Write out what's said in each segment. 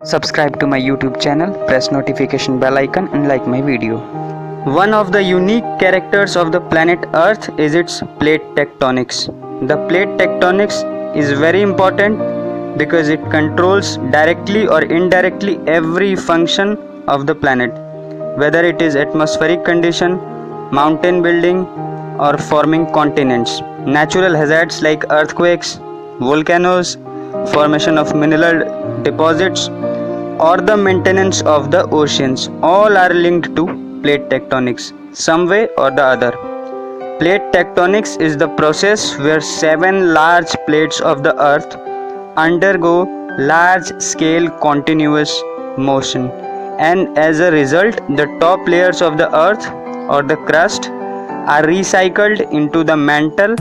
Subscribe to my YouTube channel, press notification bell icon and like my video. One of the unique characters of the planet Earth is its plate tectonics. The plate tectonics is very important because it controls directly or indirectly every function of the planet, whether it is atmospheric condition, mountain building or forming continents, natural hazards like earthquakes, volcanoes, formation of mineral deposits or the maintenance of the oceans. All are linked to plate tectonics some way or the other. Plate tectonics is the process where 7 large plates of the earth undergo large scale continuous motion, and as a result the top layers of the earth or the crust are recycled into the mantle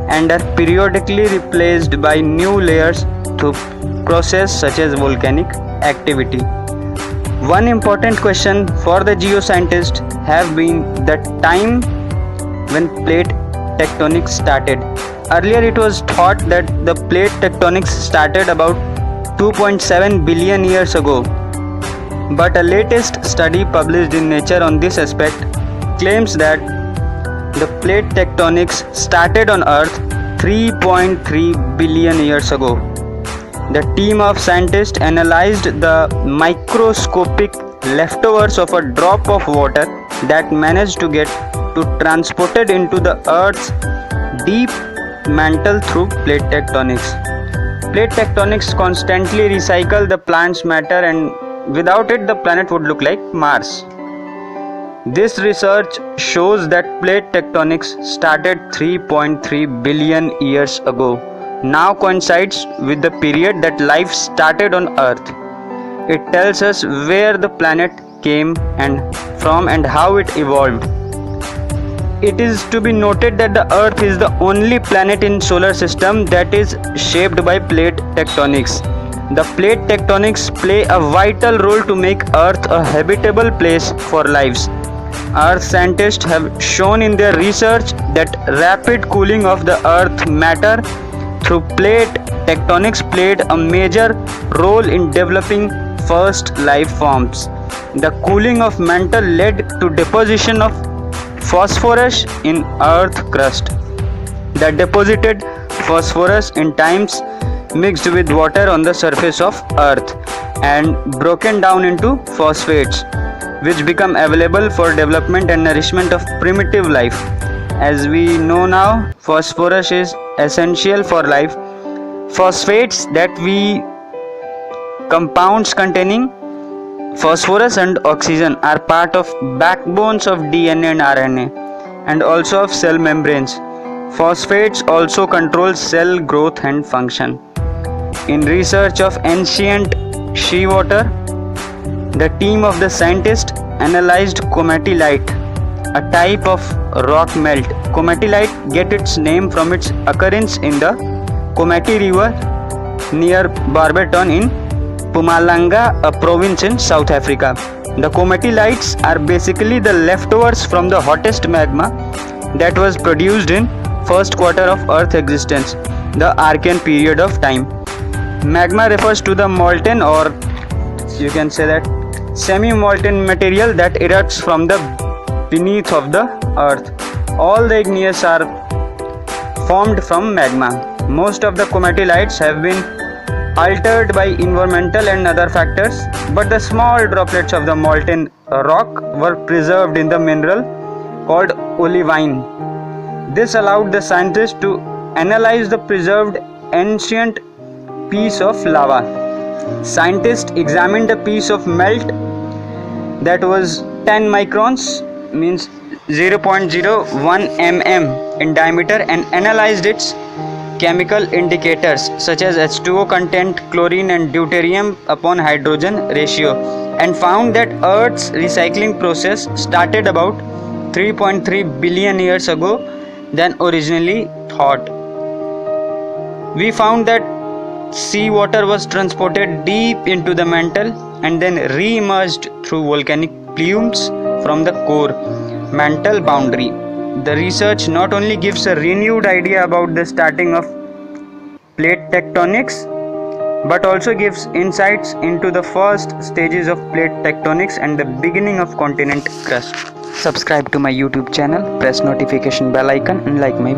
and are periodically replaced by new layers through process such as volcanic activity. One important question for the geoscientists have been the time when plate tectonics started. Earlier it was thought that the plate tectonics started about 2.7 billion years ago, but a latest study published in Nature on this aspect claims that the plate tectonics started on Earth 3.3 billion years ago. The team of scientists analyzed the microscopic leftovers of a drop of water that managed to get transported into the Earth's deep mantle through plate tectonics. Plate tectonics constantly recycle the planet's matter, and without it the planet would look like Mars. This research shows that plate tectonics started 3.3 billion years ago, now coincides with the period that life started on Earth. It tells us where the planet came from and how it evolved. It is to be noted that the Earth is the only planet in solar system that is shaped by plate tectonics. The plate tectonics play a vital role to make Earth a habitable place for lives. Earth scientists have shown in their research that rapid cooling of the Earth matter through plate tectonics played a major role in developing first life forms. The cooling of mantle led to deposition of phosphorus in Earth crust. The deposited phosphorus in times mixed with water on the surface of Earth and broken down into phosphates, which become available for development and nourishment of primitive life. As we know now, phosphorus is essential for life. Phosphates, that we compounds containing phosphorus and oxygen, are part of backbones of DNA and RNA and also of cell membranes. Phosphates also control cell growth and function. In research of ancient seawater, the team of the scientists analyzed comatellite, a type of rock melt. Comatellite get its name from its occurrence in the Komati River near Barberton in Mpumalanga, a province in South Africa. The comatellites are basically the leftovers from the hottest magma that was produced in first quarter of Earth existence, the Archean period of time. Magma refers to the molten, or you can say that semi-molten material that erupts from the beneath of the earth. All the igneous are formed from magma. Most of the comatellites have been altered by environmental and other factors, but the small droplets of the molten rock were preserved in the mineral called olivine. This allowed the scientists to analyze the preserved ancient piece of lava. Scientists examined a piece of melt that was 10 microns, means 0.01 mm in diameter, and analyzed its chemical indicators such as H2O content, chlorine and deuterium upon hydrogen ratio, and found that Earth's recycling process started about 3.3 billion years ago than originally thought. We found that seawater was transported deep into the mantle and then re-emerged through volcanic plumes from the core mantle boundary. The research not only gives a renewed idea about the starting of plate tectonics, but also gives insights into the first stages of plate tectonics and the beginning of continent crust. Subscribe to my YouTube channel, press notification bell icon and like my video.